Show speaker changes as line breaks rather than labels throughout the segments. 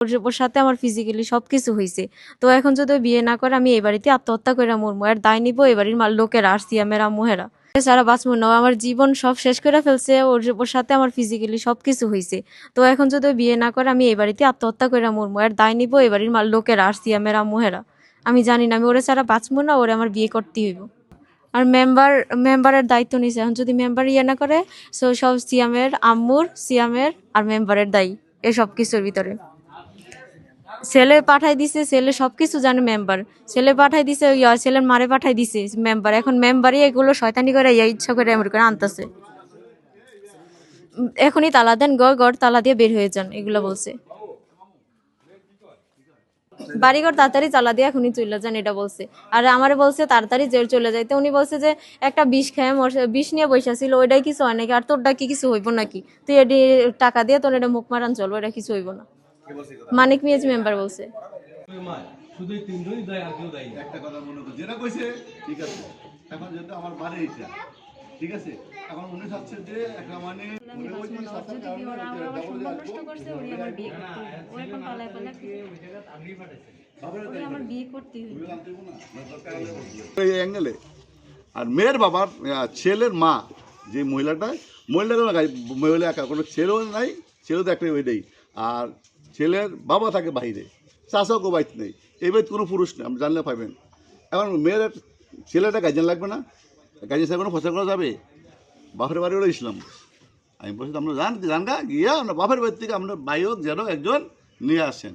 ওর সাথে আমার ফিজিক্যালি সবকিছু হয়েছে। তো এখন যদি ও বিয়ে না করে আমি এই বাড়িতে আত্মহত্যা করে মরবো, আর দায় নিবো এই বাড়ির লোকেরা আর সিয়ামের আম্মুহেরা। সারা বাঁচবো না, ও আমার জীবন সব শেষ করে ফেলছে। ওর সাথে আমার ফিজিক্যালি সবকিছু হয়েছে। তো এখন যদি ও বিয়ে না করে আমি এই বাড়িতে আত্মহত্যা করে মরবো, আর দায় নিবো এই বাড়ির লোকেরা আর সিয়ামের আম্মুহেরা। আমি জানি না, আমি ওরে ছাড়া বাঁচবো না, ওরে আমার বিয়ে করতেই হইব। আর মেম্বারের দায়িত্ব নিছে। এখন যদি মেম্বার ইয়ে না করে, সব সিয়ামের আম্মুর, সিয়ামের আর মেম্বারের দায়ী এসব কিছুর ভিতরে। ছেলে পাঠাই দিছে, ছেলে সবকিছু জানে মেম্বার। ছেলে পাঠাই দিছে, ছেলের মারে পাঠাই দিছে মেম্বার। এখন মেম্বারই এগুলো শয়তানি করে ইচ্ছা করে এমন করে আনতেছে। এখনই তালা দেন, ঘর তালা দিয়ে বের হয়ে যান, এগুলো বলছে। বাড়িঘর তাড়াতাড়ি তালা দিয়ে এখনই চলে যান, এটা বলছে। আর আমারে বলছে তাড়াতাড়ি চলে যাইতে। উনি বলছে যে একটা বিষ খেয়ে বিষ নিয়ে বসে ছিল, ওইটাই কিছু হয় নাকি? আর তোরটা কি কিছু হইব নাকি? তুই এটি টাকা দিয়ে তোর এটা মুখ মারান চলবো, এটা কিছু হইব না। মানিক মিয়াজ মেম্বার বলছে।
শুধু তিনজনই দায়, আর কেউ দায়ী না।
একটা কথা মনে করছে, যেটা কইছে ঠিক আছে। এখন যেহেতু আমার বাড়ি এইটা, ঠিক আছে। এখন উনি চাচ্ছে যে একটা মানে এই অ্যাঙ্গেলে। আর মেয়ের বাবার ছেলের মা যে মহিলাটা মহিলা একা, কোনো ছেলেও নাই, ছেলেও তো একটা ওইটাই। আর ছেলের বাবা থাকে বাইরে, চাষাও কেউ বাইতে নেই, এই বাড়িতে কোনো পুরুষ নেই, আপনি জানলে পাবেন। এখন মেয়ের ছেলেটা গার্জেন লাগবে না? গার্জেন সাহেব কোনো ফসল করা যাবে? বাপের বাড়ি হলো ইসলাম। আমি বলছি আমরা জানগা গিয়া আমরা বাপের বাড়ি থেকে আমরা বাইক যেন একজন নিয়ে আসেন।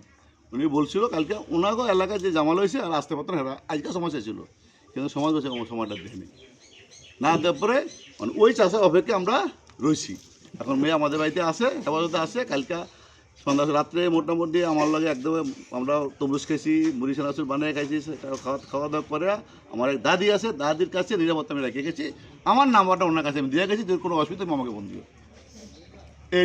উনি বলছিল কালকে ওনাকে এলাকায় যে জামাল হয়েছে আর আসতে পারতেন, আজকে সমস্যা ছিল, কিন্তু সমাজ হচ্ছে সময়টা দেখেনি না দেওয়ার পরে মানে ওই চাষের অপেক্ষা আমরা রয়েছি। এখন মেয়ে আমাদের বাড়িতে আসে, হেফাজতে আসে। কালকে সন্ধ্যা রাত্রে মোটামুটি আমার লাগে একদম আমরা তরমুজ খেয়েছি, মুড়ি সানাসুর বানিয়ে খাইছি। খাওয়া দাওয়া করে আমার এক দাদি আছে, দাদির কাছে নিরাপত্তা আমি রেখে গেছি। আমার নাম্বারটা ওনার কাছে আমি দিয়ে গেছি, যদি কোনো অসুবিধা আমাকে ফোন দিও।